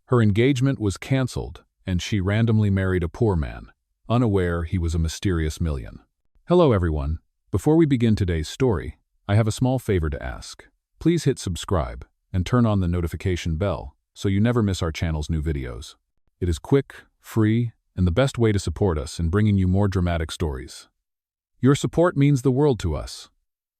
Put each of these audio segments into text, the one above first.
Her engagement was cancelled, and she randomly married a poor man, unaware he was a mysterious million. Hello everyone. Before we begin today's story, I have a small favor to ask. Please hit subscribe and turn on the notification bell so you never miss our channel's new videos. It is quick, free, and the best way to support us in bringing you more dramatic stories. Your support means the world to us.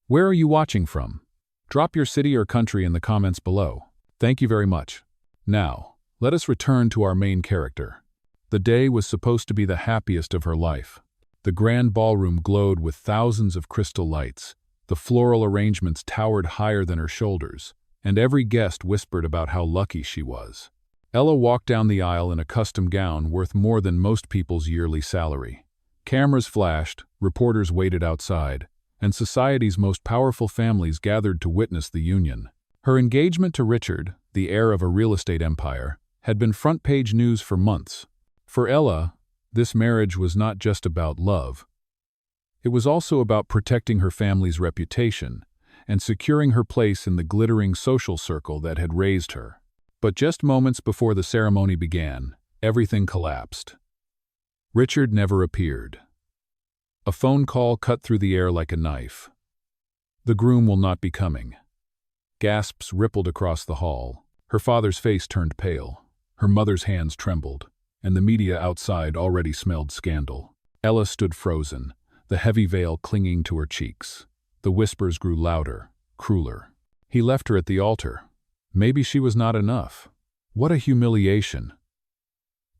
Where are you watching from? Drop your city or country in the comments below. Thank you very much. Now, let us return to our main character. The day was supposed to be the happiest of her life. The grand ballroom glowed with thousands of crystal lights. The floral arrangements towered higher than her shoulders, and every guest whispered about how lucky she was. Ella walked down the aisle in a custom gown worth more than most people's yearly salary. Cameras flashed, reporters waited outside, and society's most powerful families gathered to witness the union. Her engagement to Richard, the heir of a real estate empire, had been front-page news for months. For Ella, this marriage was not just about love. It was also about protecting her family's reputation and securing her place in the glittering social circle that had raised her. But just moments before the ceremony began, everything collapsed. Richard never appeared. A phone call cut through the air like a knife. "The groom will not be coming." Gasps rippled across the hall. Her father's face turned pale. Her mother's hands trembled, and the media outside already smelled scandal. Ella stood frozen, the heavy veil clinging to her cheeks. The whispers grew louder, crueler. He left her at the altar. Maybe she was not enough. What a humiliation.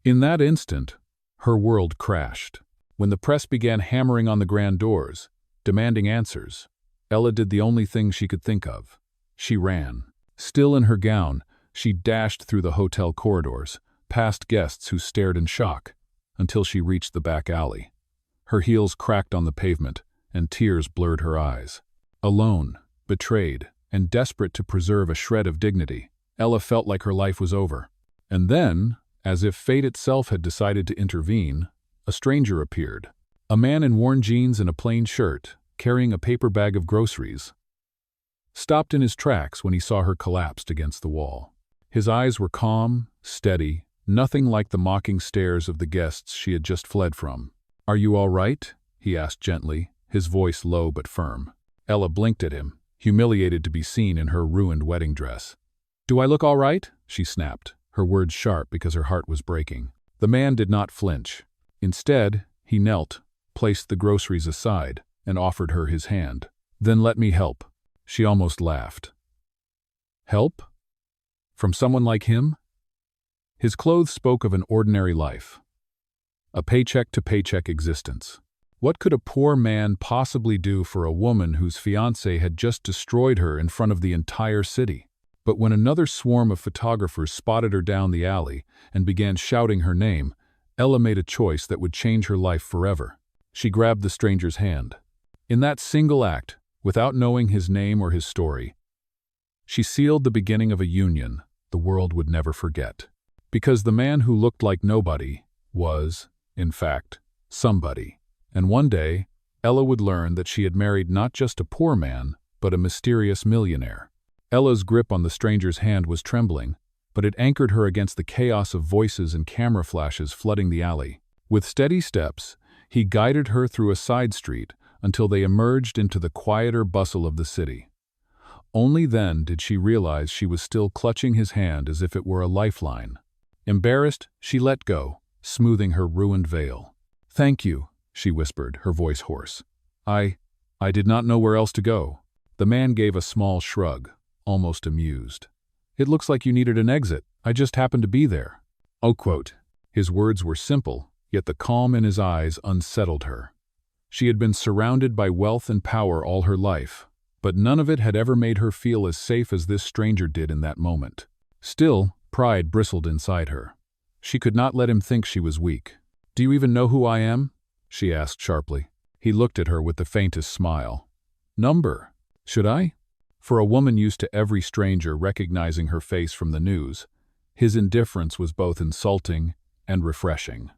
In that instant, her world crashed. When the press began hammering on the grand doors, demanding answers, Ella did the only thing she could think of. She ran. Still in her gown, she dashed through the hotel corridors, past guests who stared in shock, until she reached the back alley. Her heels cracked on the pavement, and tears blurred her eyes. Alone, betrayed, and desperate to preserve a shred of dignity, Ella felt like her life was over. And then, as if fate itself had decided to intervene, a stranger appeared. A man in worn jeans and a plain shirt, carrying a paper bag of groceries, stopped in his tracks when he saw her collapsed against the wall. His eyes were calm, steady, nothing like the mocking stares of the guests she had just fled from. "Are you all right?" he asked gently, his voice low but firm. Ella blinked at him, humiliated to be seen in her ruined wedding dress. "Do I look all right?" she snapped, her words sharp because her heart was breaking. The man did not flinch. Instead, he knelt, placed the groceries aside, and offered her his hand. "Then let me help." She almost laughed. Help? From someone like him? His clothes spoke of an ordinary life. A paycheck-to-paycheck existence. What could a poor man possibly do for a woman whose fiancé had just destroyed her in front of the entire city? But when another swarm of photographers spotted her down the alley and began shouting her name, Ella made a choice that would change her life forever. She grabbed the stranger's hand. In that single act, without knowing his name or his story, she sealed the beginning of a union the world would never forget. Because the man who looked like nobody was, in fact, somebody. And one day, Ella would learn that she had married not just a poor man, but a mysterious millionaire. Ella's grip on the stranger's hand was trembling, but it anchored her against the chaos of voices and camera flashes flooding the alley. With steady steps, he guided her through a side street until they emerged into the quieter bustle of the city. Only then did she realize she was still clutching his hand as if it were a lifeline. Embarrassed, she let go, smoothing her ruined veil. "Thank you," she whispered, her voice hoarse. I did not know where else to go." The man gave a small shrug, almost amused. "It looks like you needed an exit. I just happened to be there." Oh, quote. His words were simple, yet the calm in his eyes unsettled her. She had been surrounded by wealth and power all her life, but none of it had ever made her feel as safe as this stranger did in that moment. Still, pride bristled inside her. She could not let him think she was weak. "Do you even know who I am?" she asked sharply. He looked at her with the faintest smile. "Number. Should I?" For a woman used to every stranger recognizing her face from the news, his indifference was both insulting and refreshing.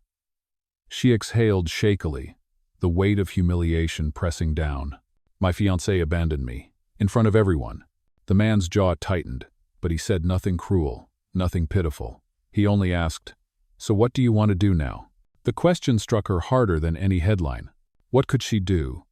She exhaled shakily, the weight of humiliation pressing down. "My fiancé abandoned me, in front of everyone." The man's jaw tightened, but he said nothing cruel, nothing pitiful. He only asked, "So what do you want to do now?" The question struck her harder than any headline. What could she do?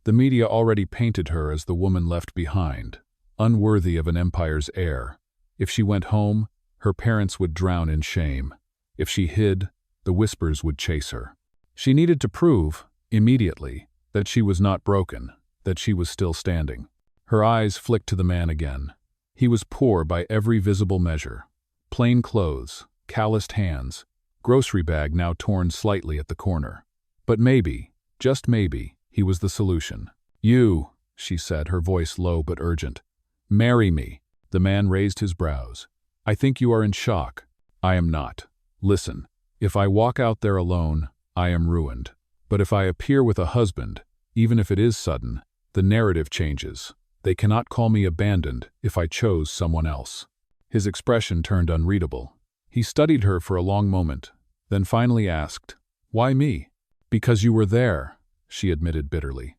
The media already painted her as the woman left behind, unworthy of an empire's heir. If she went home, her parents would drown in shame. If she hid, the whispers would chase her. She needed to prove, immediately, that she was not broken, that she was still standing. Her eyes flicked to the man again. He was poor by every visible measure. Plain clothes, calloused hands, grocery bag now torn slightly at the corner. But maybe, just maybe, he was the solution. "You," she said, her voice low but urgent. "Marry me." The man raised his brows. "I think you are in shock." "I am not. Listen, if I walk out there alone, I am ruined. But if I appear with a husband, even if it is sudden, the narrative changes. They cannot call me abandoned if I chose someone else." His expression turned unreadable. He studied her for a long moment, then finally asked, "Why me?" "Because you were there," she admitted bitterly.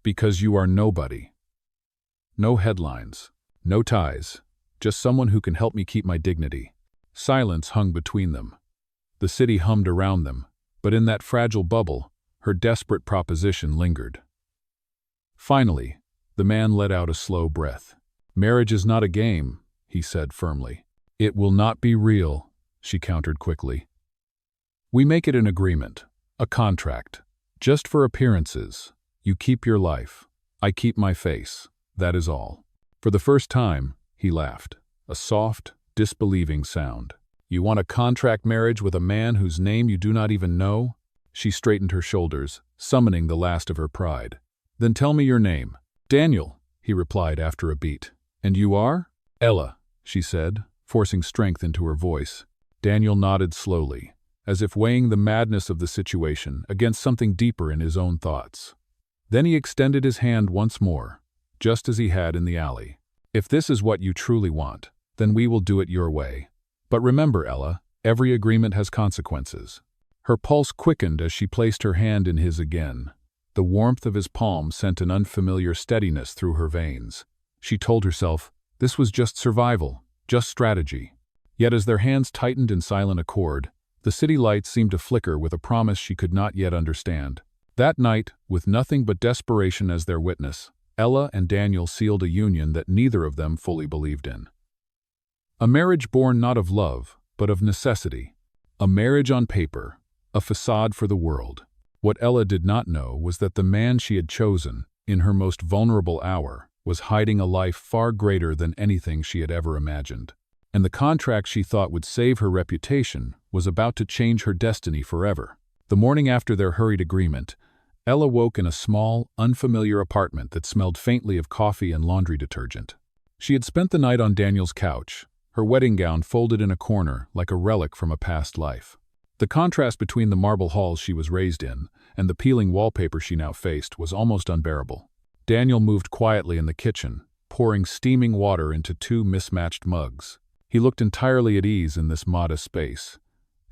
"Because you are nobody. No headlines, no ties, just someone who can help me keep my dignity." Silence hung between them. The city hummed around them, but in that fragile bubble, her desperate proposition lingered. Finally, the man let out a slow breath. "Marriage is not a game," he said firmly. "It will not be real," she countered quickly. "We make it an agreement, a contract. Just for appearances. You keep your life. I keep my face. That is all." For the first time, he laughed, a soft, disbelieving sound. "You want a contract marriage with a man whose name you do not even know?" She straightened her shoulders, summoning the last of her pride. "Then tell me your name." "Daniel," he replied after a beat. "And you are?" "Ella," she said, forcing strength into her voice. Daniel nodded slowly, as if weighing the madness of the situation against something deeper in his own thoughts. Then he extended his hand once more, just as he had in the alley. "If this is what you truly want, then we will do it your way. But remember, Ella, every agreement has consequences." Her pulse quickened as she placed her hand in his again. The warmth of his palm sent an unfamiliar steadiness through her veins. She told herself, this was just survival, just strategy. Yet as their hands tightened in silent accord, the city lights seemed to flicker with a promise she could not yet understand. That night, with nothing but desperation as their witness, Ella and Daniel sealed a union that neither of them fully believed in. A marriage born not of love, but of necessity. A marriage on paper, a facade for the world. What Ella did not know was that the man she had chosen, in her most vulnerable hour, was hiding a life far greater than anything she had ever imagined. And the contract she thought would save her reputation was about to change her destiny forever. The morning after their hurried agreement, Ella woke in a small, unfamiliar apartment that smelled faintly of coffee and laundry detergent. She had spent the night on Daniel's couch, her wedding gown folded in a corner like a relic from a past life. The contrast between the marble halls she was raised in and the peeling wallpaper she now faced was almost unbearable. Daniel moved quietly in the kitchen, pouring steaming water into 2 mismatched mugs. He looked entirely at ease in this modest space,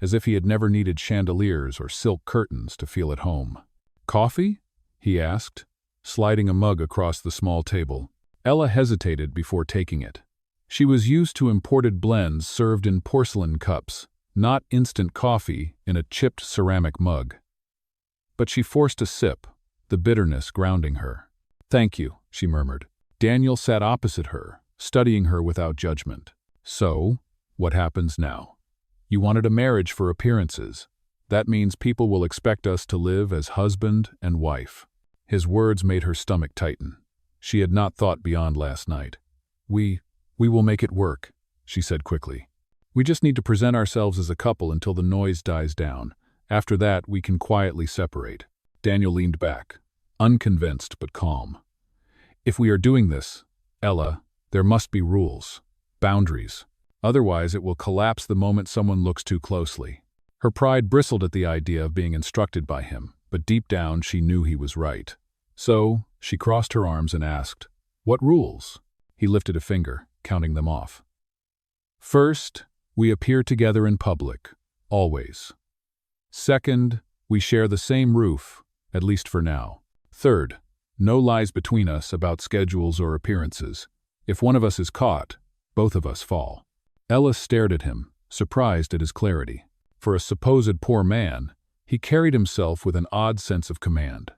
as if he had never needed chandeliers or silk curtains to feel at home. "Coffee?" he asked, sliding a mug across the small table. Ella hesitated before taking it. She was used to imported blends served in porcelain cups, not instant coffee in a chipped ceramic mug. But she forced a sip, the bitterness grounding her. "Thank you," she murmured. Daniel sat opposite her, studying her without judgment. "So, what happens now? You wanted a marriage for appearances. That means people will expect us to live as husband and wife." His words made her stomach tighten. She had not thought beyond last night. We will make it work," she said quickly. "We just need to present ourselves as a couple until the noise dies down. After that, we can quietly separate." Daniel leaned back, unconvinced but calm. "If we are doing this, Ella, there must be rules, boundaries. Otherwise, it will collapse the moment someone looks too closely." Her pride bristled at the idea of being instructed by him, but deep down she knew he was right. So, she crossed her arms and asked, "What rules?" He lifted a finger, counting them off. "First, we appear together in public, always. Second, we share the same roof, at least for now. Third, no lies between us about schedules or appearances. If one of us is caught, both of us fall." Ella stared at him, surprised at his clarity. For a supposed poor man, he carried himself with an odd sense of command.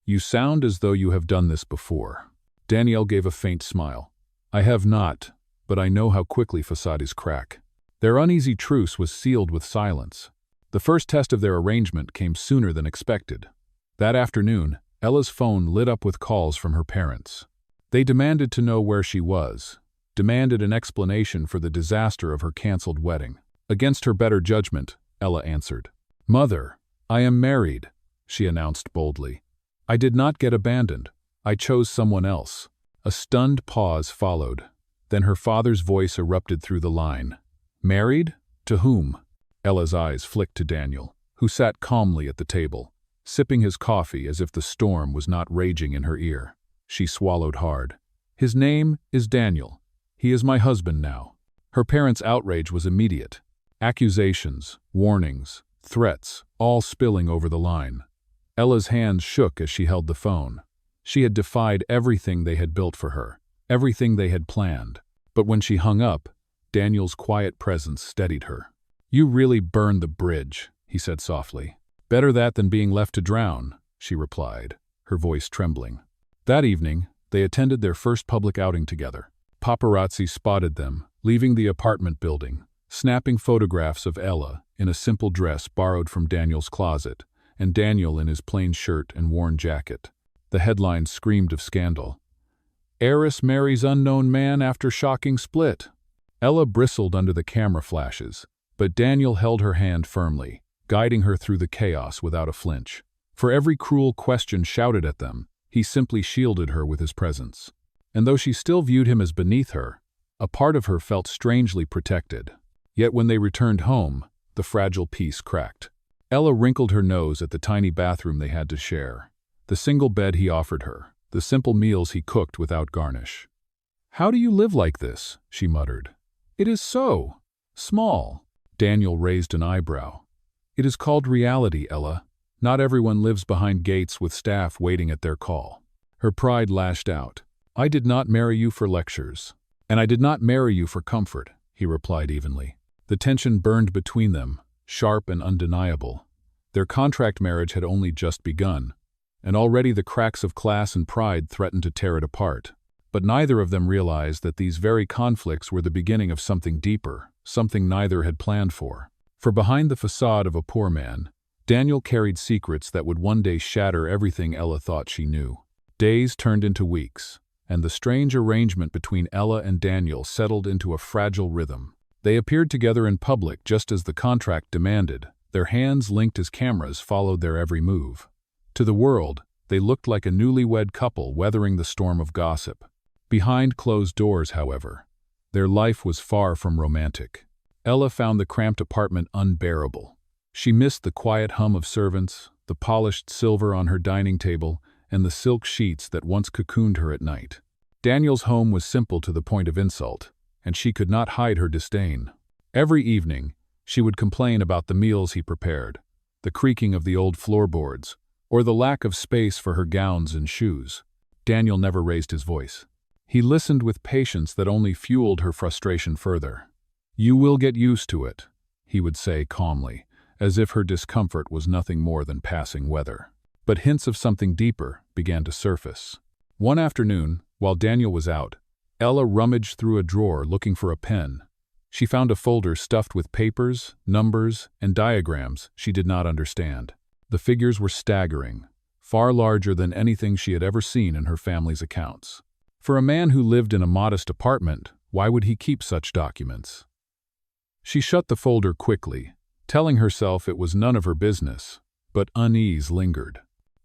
"You sound as though you have done this before." Danielle gave a faint smile. "I have not, but I know how quickly facades crack." Their uneasy truce was sealed with silence. The first test of their arrangement came sooner than expected. That afternoon, Ella's phone lit up with calls from her parents. They demanded to know where she was, demanded an explanation for the disaster of her canceled wedding. Against her better judgment, Ella answered. "Mother, I am married," she announced boldly. "I did not get abandoned. I chose someone else." A stunned pause followed. Then her father's voice erupted through the line. "Married? To whom?" Ella's eyes flicked to Daniel, who sat calmly at the table, sipping his coffee as if the storm was not raging in her ear. She swallowed hard. "His name is Daniel. He is my husband now." Her parents' outrage was immediate. Accusations, warnings, threats, all spilling over the line. Ella's hands shook as she held the phone. She had defied everything they had built for her, everything they had planned. But when she hung up, Daniel's quiet presence steadied her. "You really burned the bridge," he said softly. "Better that than being left to drown," she replied, her voice trembling. That evening, they attended their first public outing together. Paparazzi spotted them, leaving the apartment building, snapping photographs of Ella in a simple dress borrowed from Daniel's closet, and Daniel in his plain shirt and worn jacket. The headlines screamed of scandal. "Heiress marries unknown man after shocking split." Ella bristled under the camera flashes, but Daniel held her hand firmly, guiding her through the chaos without a flinch. For every cruel question shouted at them, he simply shielded her with his presence. And though she still viewed him as beneath her, a part of her felt strangely protected. Yet when they returned home, the fragile peace cracked. Ella wrinkled her nose at the tiny bathroom they had to share, the single bed he offered her, the simple meals he cooked without garnish. "How do you live like this?" she muttered. "It is so small." Daniel raised an eyebrow. "It is called reality, Ella. Not everyone lives behind gates with staff waiting at their call." Her pride lashed out. "I did not marry you for lectures. And I did not marry you for comfort," he replied evenly. The tension burned between them, sharp and undeniable. Their contract marriage had only just begun, and already the cracks of class and pride threatened to tear it apart. But neither of them realized that these very conflicts were the beginning of something deeper, something neither had planned for. For behind the facade of a poor man, Daniel carried secrets that would one day shatter everything Ella thought she knew. Days turned into weeks, and the strange arrangement between Ella and Daniel settled into a fragile rhythm. They appeared together in public just as the contract demanded, their hands linked as cameras followed their every move. To the world, they looked like a newlywed couple weathering the storm of gossip. Behind closed doors, however, their life was far from romantic. Ella found the cramped apartment unbearable. She missed the quiet hum of servants, the polished silver on her dining table, and the silk sheets that once cocooned her at night. Daniel's home was simple to the point of insult, and she could not hide her disdain. Every evening, she would complain about the meals he prepared, the creaking of the old floorboards, or the lack of space for her gowns and shoes. Daniel never raised his voice. He listened with patience that only fueled her frustration further. "You will get used to it," he would say calmly, as if her discomfort was nothing more than passing weather. But hints of something deeper began to surface. One afternoon, while Daniel was out, Ella rummaged through a drawer looking for a pen. She found a folder stuffed with papers, numbers, and diagrams she did not understand. The figures were staggering, far larger than anything she had ever seen in her family's accounts. For a man who lived in a modest apartment, why would he keep such documents? She shut the folder quickly, telling herself it was none of her business, but unease lingered.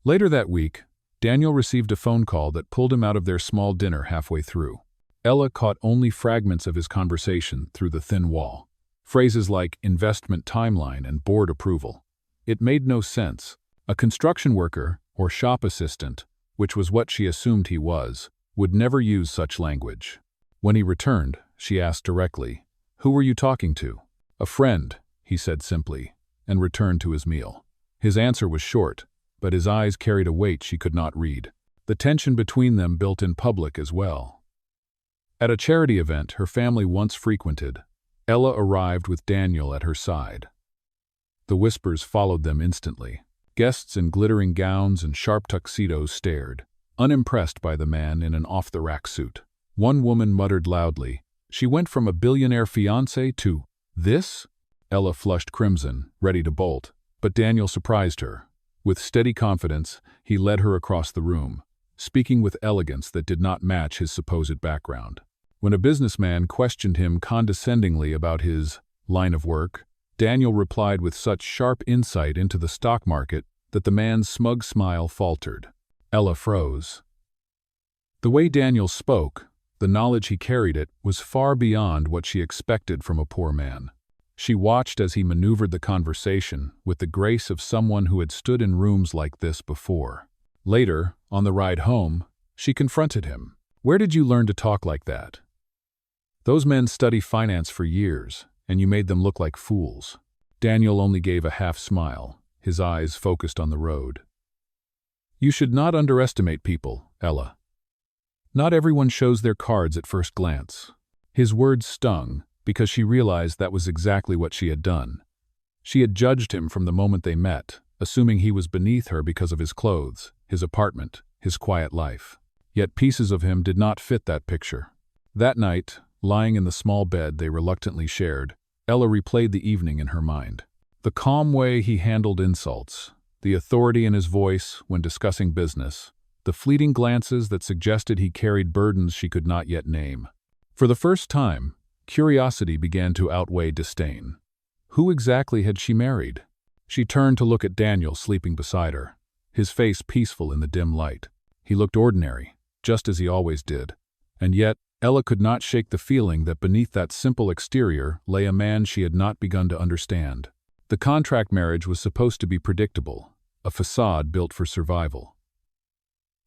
Later that week, Daniel received a phone call that pulled him out of their small dinner halfway through. Ella caught only fragments of his conversation through the thin wall. Phrases like investment timeline and board approval. It made no sense. A construction worker, or shop assistant, which was what she assumed he was, would never use such language. When he returned, she asked directly, "Who were you talking to?" "A friend," he said simply, and returned to his meal. His answer was short, but his eyes carried a weight she could not read. The tension between them built in public as well. At a charity event her family once frequented, Ella arrived with Daniel at her side. The whispers followed them instantly. Guests in glittering gowns and sharp tuxedos stared, unimpressed by the man in an off-the-rack suit. One woman muttered loudly, "She went from a billionaire fiancé to this?" Ella flushed crimson, ready to bolt, but Daniel surprised her. With steady confidence, he led her across the room, speaking with elegance that did not match his supposed background. When a businessman questioned him condescendingly about his line of work, Daniel replied with such sharp insight into the stock market that the man's smug smile faltered. Ella froze. The way Daniel spoke, the knowledge he carried it, was far beyond what she expected from a poor man. She watched as he maneuvered the conversation with the grace of someone who had stood in rooms like this before. Later, on the ride home, she confronted him. "Where did you learn to talk like that? Those men study finance for years, and you made them look like fools." Daniel only gave a half smile, his eyes focused on the road. "You should not underestimate people, Ella. Not everyone shows their cards at first glance." His words stung, because she realized that was exactly what she had done. She had judged him from the moment they met, assuming he was beneath her because of his clothes, his apartment, his quiet life. Yet pieces of him did not fit that picture. That night, lying in the small bed they reluctantly shared, Ella replayed the evening in her mind. The calm way he handled insults, the authority in his voice when discussing business, the fleeting glances that suggested he carried burdens she could not yet name. For the first time, curiosity began to outweigh disdain. Who exactly had she married? She turned to look at Daniel sleeping beside her, his face peaceful in the dim light. He looked ordinary, just as he always did. And yet, Ella could not shake the feeling that beneath that simple exterior lay a man she had not begun to understand. The contract marriage was supposed to be predictable, a facade built for survival.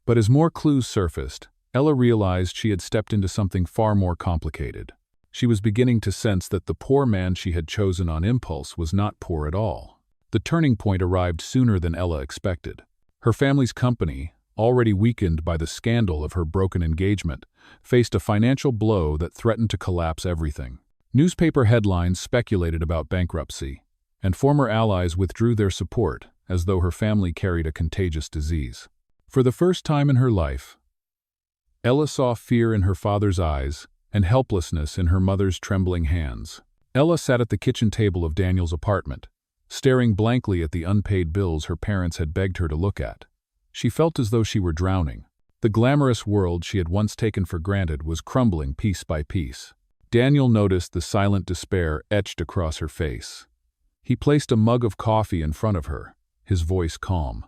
But as more clues surfaced, Ella realized she had stepped into something far more complicated. She was beginning to sense that the poor man she had chosen on impulse was not poor at all. The turning point arrived sooner than Ella expected. Her family's company, already weakened by the scandal of her broken engagement, faced a financial blow that threatened to collapse everything. Newspaper headlines speculated about bankruptcy, and former allies withdrew their support as though her family carried a contagious disease. For the first time in her life, Ella saw fear in her father's eyes and helplessness in her mother's trembling hands. Ella sat at the kitchen table of Daniel's apartment, staring blankly at the unpaid bills her parents had begged her to look at. She felt as though she were drowning. The glamorous world she had once taken for granted was crumbling piece by piece. Daniel noticed the silent despair etched across her face. He placed a mug of coffee in front of her, his voice calm.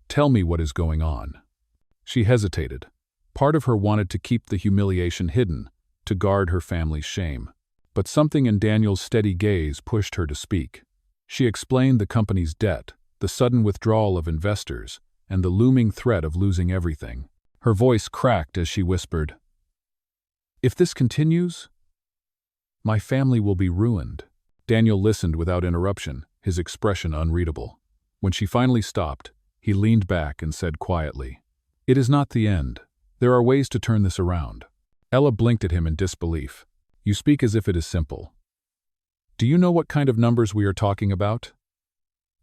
"Tell me what is going on." She hesitated. Part of her wanted to keep the humiliation hidden, to guard her family's shame. But something in Daniel's steady gaze pushed her to speak. She explained the company's debt, the sudden withdrawal of investors, and the looming threat of losing everything. Her voice cracked as she whispered, "If this continues, my family will be ruined." Daniel listened without interruption, his expression unreadable. When she finally stopped, he leaned back and said quietly, "It is not the end. There are ways to turn this around." Ella blinked at him in disbelief. "You speak as if it is simple. Do you know what kind of numbers we are talking about?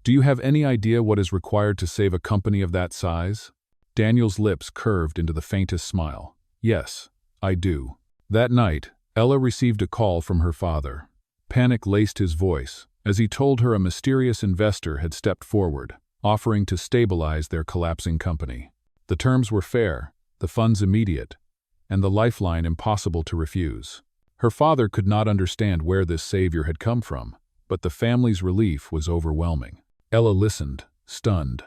Do you have any idea what is required to save a company of that size?" Daniel's lips curved into the faintest smile. "Yes, I do." That night, Ella received a call from her father. Panic laced his voice as he told her a mysterious investor had stepped forward, offering to stabilize their collapsing company. The terms were fair, the funds immediate, and the lifeline impossible to refuse. Her father could not understand where this savior had come from, but the family's relief was overwhelming. Ella listened, stunned.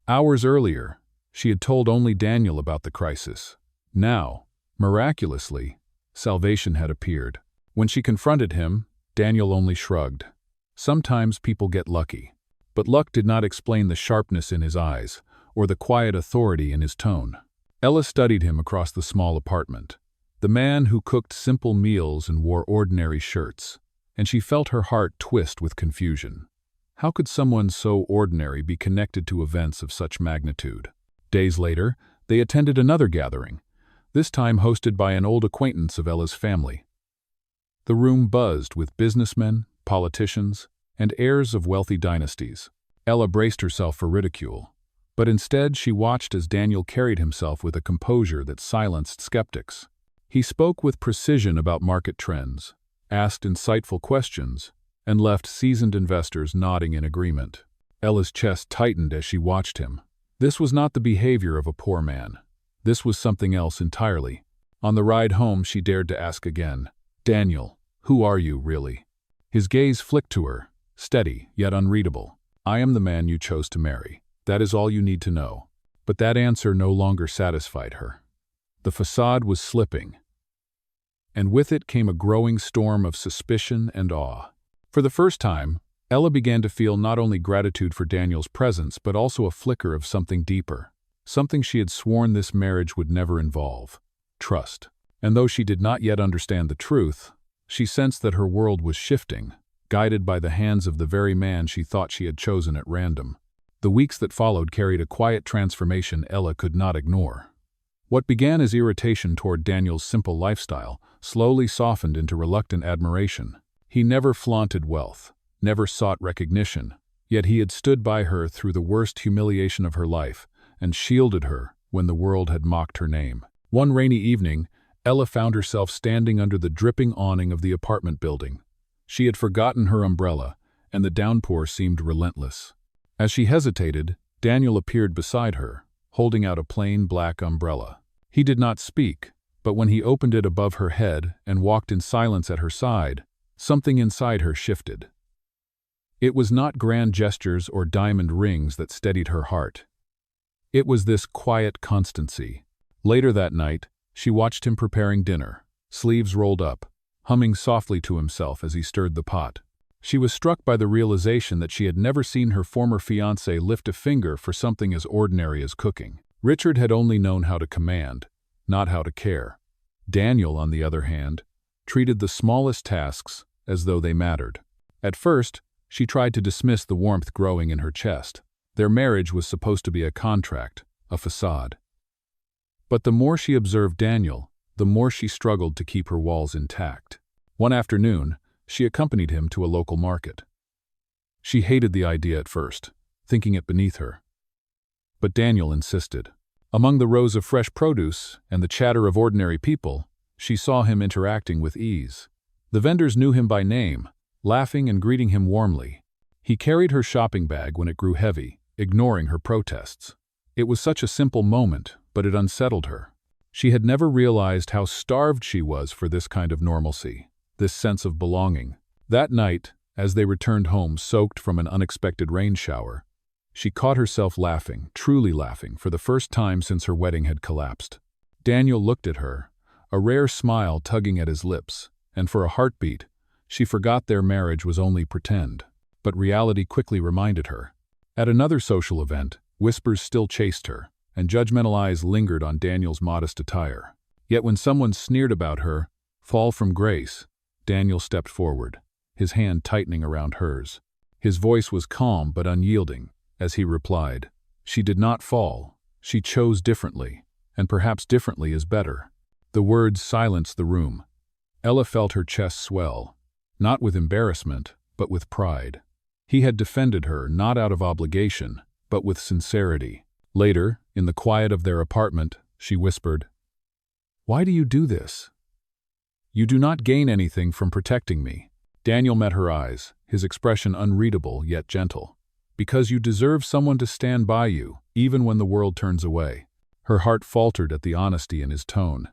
Hours earlier, she had told only Daniel about the crisis. Now, miraculously, salvation had appeared. When she confronted him, Daniel only shrugged. Sometimes people get lucky. But luck did not explain the sharpness in his eyes, or the quiet authority in his tone. Ella studied him across the small apartment. The man who cooked simple meals and wore ordinary shirts, and she felt her heart twist with confusion. How could someone so ordinary be connected to events of such magnitude? Days later, they attended another gathering, this time hosted by an old acquaintance of Ella's family. The room buzzed with businessmen, politicians, and heirs of wealthy dynasties. Ella braced herself for ridicule, but instead she watched as Daniel carried himself with a composure that silenced skeptics. He spoke with precision about market trends, asked insightful questions, and left seasoned investors nodding in agreement. Ella's chest tightened as she watched him. This was not the behavior of a poor man. This was something else entirely. On the ride home, she dared to ask again, "Daniel, who are you, really?" His gaze flicked to her, steady yet unreadable. "I am the man you chose to marry. That is all you need to know." But that answer no longer satisfied her. The facade was slipping, and with it came a growing storm of suspicion and awe. For the first time, Ella began to feel not only gratitude for Daniel's presence but also a flicker of something deeper, something she had sworn this marriage would never involve: trust. And though she did not yet understand the truth, she sensed that her world was shifting, guided by the hands of the very man she thought she had chosen at random. The weeks that followed carried a quiet transformation Ella could not ignore. What began as irritation toward Daniel's simple lifestyle slowly softened into reluctant admiration. He never flaunted wealth, never sought recognition, yet he had stood by her through the worst humiliation of her life and shielded her when the world had mocked her name. One rainy evening, Ella found herself standing under the dripping awning of the apartment building. She had forgotten her umbrella, and the downpour seemed relentless. As she hesitated, Daniel appeared beside her, holding out a plain black umbrella. He did not speak, but when he opened it above her head and walked in silence at her side, something inside her shifted. It was not grand gestures or diamond rings that steadied her heart. It was this quiet constancy. Later that night, she watched him preparing dinner, sleeves rolled up, humming softly to himself as he stirred the pot. She was struck by the realization that she had never seen her former fiancé lift a finger for something as ordinary as cooking. Richard had only known how to command, not how to care. Daniel, on the other hand, treated the smallest tasks as though they mattered. At first, she tried to dismiss the warmth growing in her chest. Their marriage was supposed to be a contract, a facade. But the more she observed Daniel, the more she struggled to keep her walls intact. One afternoon, she accompanied him to a local market. She hated the idea at first, thinking it beneath her. But Daniel insisted. Among the rows of fresh produce and the chatter of ordinary people, she saw him interacting with ease. The vendors knew him by name, laughing and greeting him warmly. He carried her shopping bag when it grew heavy, ignoring her protests. It was such a simple moment, but it unsettled her. She had never realized how starved she was for this kind of normalcy, this sense of belonging. That night, as they returned home soaked from an unexpected rain shower, she caught herself laughing, truly laughing, for the first time since her wedding had collapsed. Daniel looked at her, a rare smile tugging at his lips, and for a heartbeat, she forgot their marriage was only pretend. But reality quickly reminded her. At another social event, whispers still chased her, and judgmental eyes lingered on Daniel's modest attire. Yet when someone sneered about her fall from grace, Daniel stepped forward, his hand tightening around hers. His voice was calm but unyielding, as he replied, "She did not fall. She chose differently, and perhaps differently is better." The words silenced the room. Ella felt her chest swell, not with embarrassment, but with pride. He had defended her not out of obligation, but with sincerity. Later, in the quiet of their apartment, she whispered, "Why do you do this? You do not gain anything from protecting me." Daniel met her eyes, his expression unreadable yet gentle. "Because you deserve someone to stand by you, even when the world turns away." Her heart faltered at the honesty in his tone.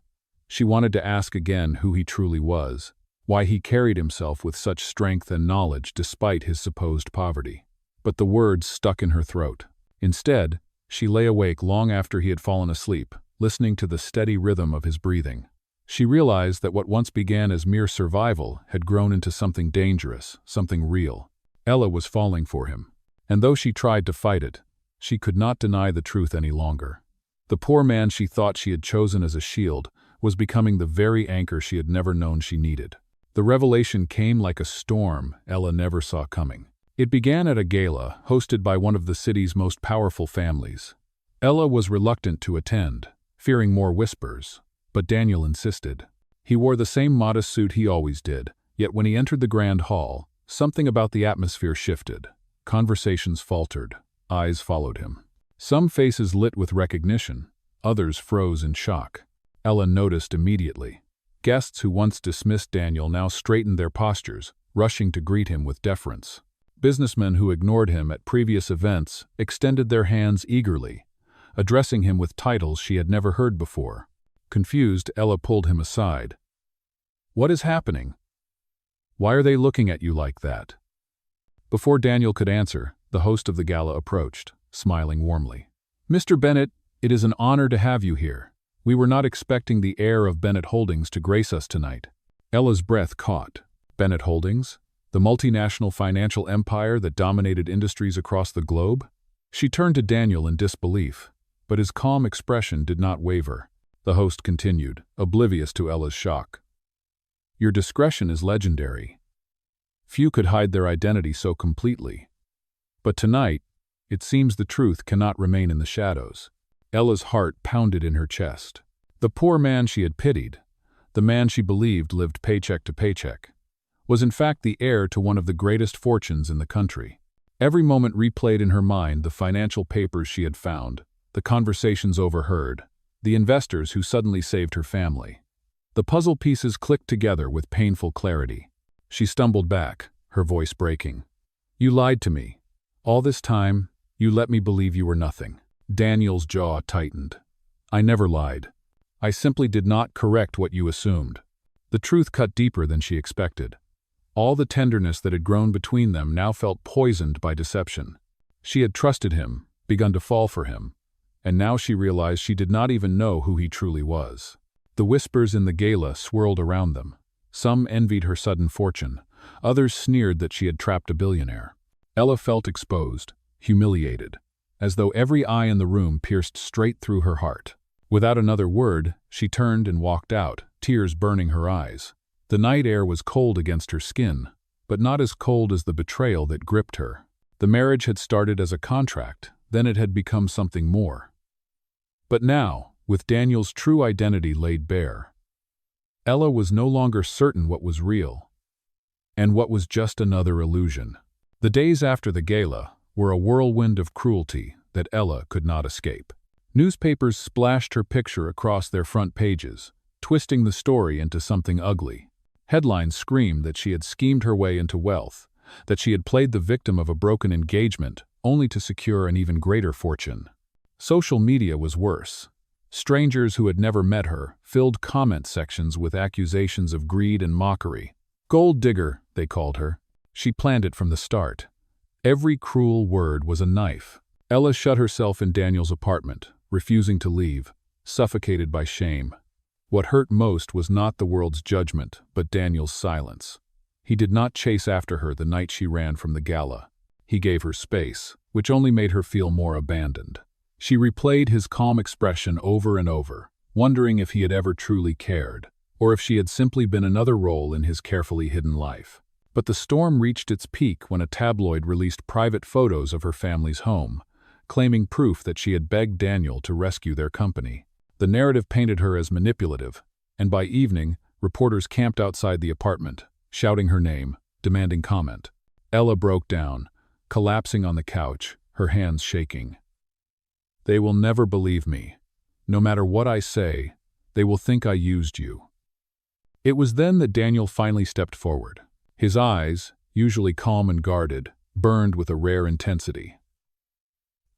She wanted to ask again who he truly was, why he carried himself with such strength and knowledge despite his supposed poverty. But the words stuck in her throat. Instead, she lay awake long after he had fallen asleep, listening to the steady rhythm of his breathing. She realized that what once began as mere survival had grown into something dangerous, something real. Ella was falling for him, and though she tried to fight it, she could not deny the truth any longer. The poor man she thought she had chosen as a shield was becoming the very anchor she had never known she needed. The revelation came like a storm Ella never saw coming. It began at a gala hosted by one of the city's most powerful families. Ella was reluctant to attend, fearing more whispers, but Daniel insisted. He wore the same modest suit he always did, Yet when he entered the grand hall, something about the atmosphere shifted. Conversations faltered. Eyes followed him. Some faces lit with recognition. Others froze in shock. Ella noticed immediately. Guests who once dismissed Daniel now straightened their postures, rushing to greet him with deference. Businessmen who ignored him at previous events extended their hands eagerly, addressing him with titles she had never heard before. Confused, Ella pulled him aside. "What is happening? Why are they looking at you like that?" Before Daniel could answer, the host of the gala approached, smiling warmly. "Mr. Bennett, it is an honor to have you here. We were not expecting the heir of Bennett Holdings to grace us tonight." Ella's breath caught. Bennett Holdings? The multinational financial empire that dominated industries across the globe? She turned to Daniel in disbelief, but his calm expression did not waver. The host continued, oblivious to Ella's shock. "Your discretion is legendary. Few could hide their identity so completely. But tonight, it seems the truth cannot remain in the shadows." Ella's heart pounded in her chest. The poor man she had pitied, the man she believed lived paycheck to paycheck, was in fact the heir to one of the greatest fortunes in the country. Every moment replayed in her mind the financial papers she had found, the conversations overheard, the investors who suddenly saved her family. The puzzle pieces clicked together with painful clarity. She stumbled back, her voice breaking. "You lied to me. All this time, you let me believe you were nothing." Daniel's jaw tightened. "I never lied. I simply did not correct what you assumed." The truth cut deeper than she expected. All the tenderness that had grown between them now felt poisoned by deception. She had trusted him, begun to fall for him, and now she realized she did not even know who he truly was. The whispers in the gala swirled around them. Some envied her sudden fortune. Others sneered that she had trapped a billionaire. Ella felt exposed, humiliated, as though every eye in the room pierced straight through her heart. Without another word, she turned and walked out, tears burning her eyes. The night air was cold against her skin, but not as cold as the betrayal that gripped her. The marriage had started as a contract, then it had become something more. But now, with Daniel's true identity laid bare, Ella was no longer certain what was real, and what was just another illusion. The days after the gala were a whirlwind of cruelty that Ella could not escape. Newspapers splashed her picture across their front pages, twisting the story into something ugly. Headlines screamed that she had schemed her way into wealth, that she had played the victim of a broken engagement only to secure an even greater fortune. Social media was worse. Strangers who had never met her filled comment sections with accusations of greed and mockery. Gold digger, they called her. She planned it from the start. Every cruel word was a knife. Ella shut herself in Daniel's apartment, refusing to leave, suffocated by shame. What hurt most was not the world's judgment, but Daniel's silence. He did not chase after her the night she ran from the gala. He gave her space, which only made her feel more abandoned. She replayed his calm expression over and over, wondering if he had ever truly cared, or if she had simply been another role in his carefully hidden life. But the storm reached its peak when a tabloid released private photos of her family's home, claiming proof that she had begged Daniel to rescue their company. The narrative painted her as manipulative, and by evening, reporters camped outside the apartment, shouting her name, demanding comment. Ella broke down, collapsing on the couch, her hands shaking. "They will never believe me. No matter what I say, they will think I used you." It was then that Daniel finally stepped forward. His eyes, usually calm and guarded, burned with a rare intensity.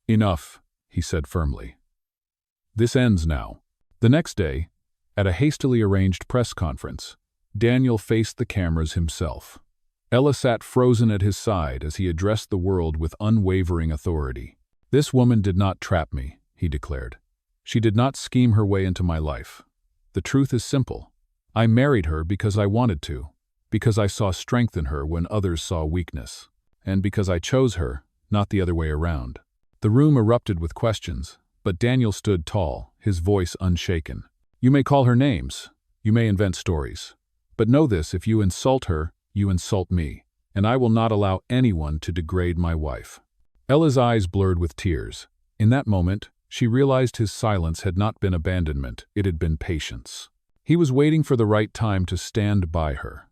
"Enough," he said firmly. "This ends now." The next day, at a hastily arranged press conference, Daniel faced the cameras himself. Ella sat frozen at his side as he addressed the world with unwavering authority. "This woman did not trap me," he declared. "She did not scheme her way into my life. The truth is simple. I married her because I wanted to, because I saw strength in her when others saw weakness, and because I chose her, not the other way around." The room erupted with questions, but Daniel stood tall, his voice unshaken. "You may call her names, you may invent stories, but know this: if you insult her, you insult me, and I will not allow anyone to degrade my wife." Ella's eyes blurred with tears. In that moment, she realized his silence had not been abandonment, it had been patience. He was waiting for the right time to stand by her.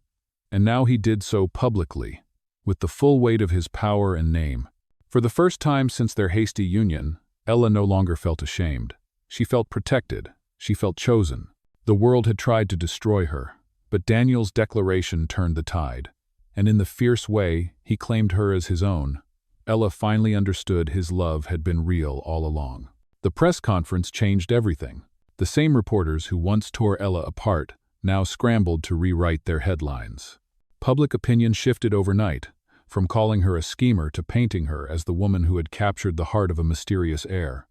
And now he did so publicly, with the full weight of his power and name. For the first time since their hasty union, Ella no longer felt ashamed. She felt protected. She felt chosen. The world had tried to destroy her, but Daniel's declaration turned the tide. And in the fierce way he claimed her as his own, Ella finally understood his love had been real all along. The press conference changed everything. The same reporters who once tore Ella apart now scrambled to rewrite their headlines. Public opinion shifted overnight, from calling her a schemer to painting her as the woman who had captured the heart of a mysterious heir.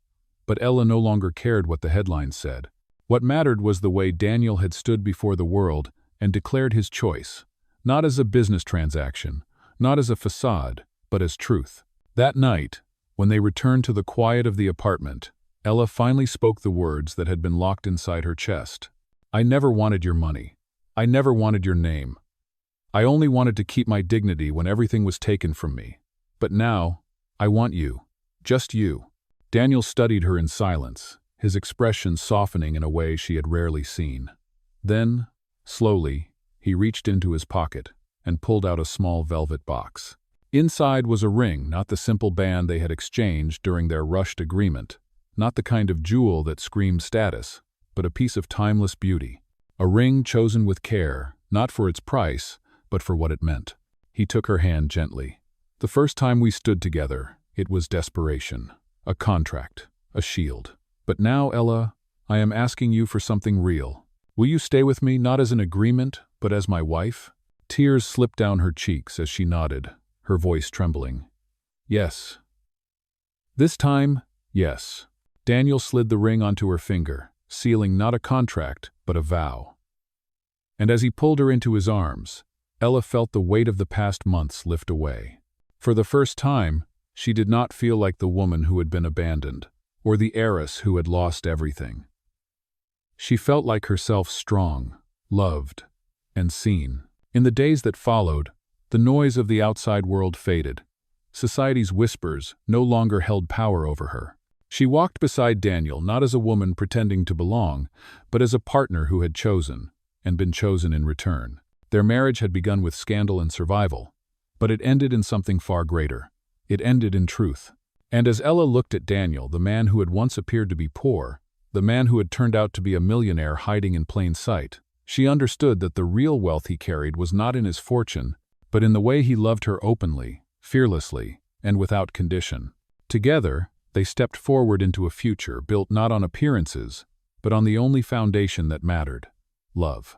But Ella no longer cared what the headlines said. What mattered was the way Daniel had stood before the world and declared his choice, not as a business transaction, not as a facade, but as truth. That night, when they returned to the quiet of the apartment, Ella finally spoke the words that had been locked inside her chest. "I never wanted your money. I never wanted your name. I only wanted to keep my dignity when everything was taken from me. But now, I want you. Just you." Daniel studied her in silence, his expression softening in a way she had rarely seen. Then, slowly, he reached into his pocket and pulled out a small velvet box. Inside was a ring, not the simple band they had exchanged during their rushed agreement, not the kind of jewel that screamed status, but a piece of timeless beauty. A ring chosen with care, not for its price, but for what it meant. He took her hand gently. "The first time we stood together, it was desperation, a contract, a shield. But now, Ella, I am asking you for something real. Will you stay with me not as an agreement, but as my wife?" Tears slipped down her cheeks as she nodded, her voice trembling. "Yes. This time, yes." Daniel slid the ring onto her finger, sealing not a contract, but a vow. And as he pulled her into his arms, Ella felt the weight of the past months lift away. For the first time, she did not feel like the woman who had been abandoned, or the heiress who had lost everything. She felt like herself, strong, loved, and seen. In the days that followed, the noise of the outside world faded. Society's whispers no longer held power over her. She walked beside Daniel not as a woman pretending to belong, but as a partner who had chosen, and been chosen in return. Their marriage had begun with scandal and survival, but it ended in something far greater. It ended in truth. And as Ella looked at Daniel, the man who had once appeared to be poor, the man who had turned out to be a millionaire hiding in plain sight, she understood that the real wealth he carried was not in his fortune, but in the way he loved her openly, fearlessly, and without condition. Together, they stepped forward into a future built not on appearances, but on the only foundation that mattered: love.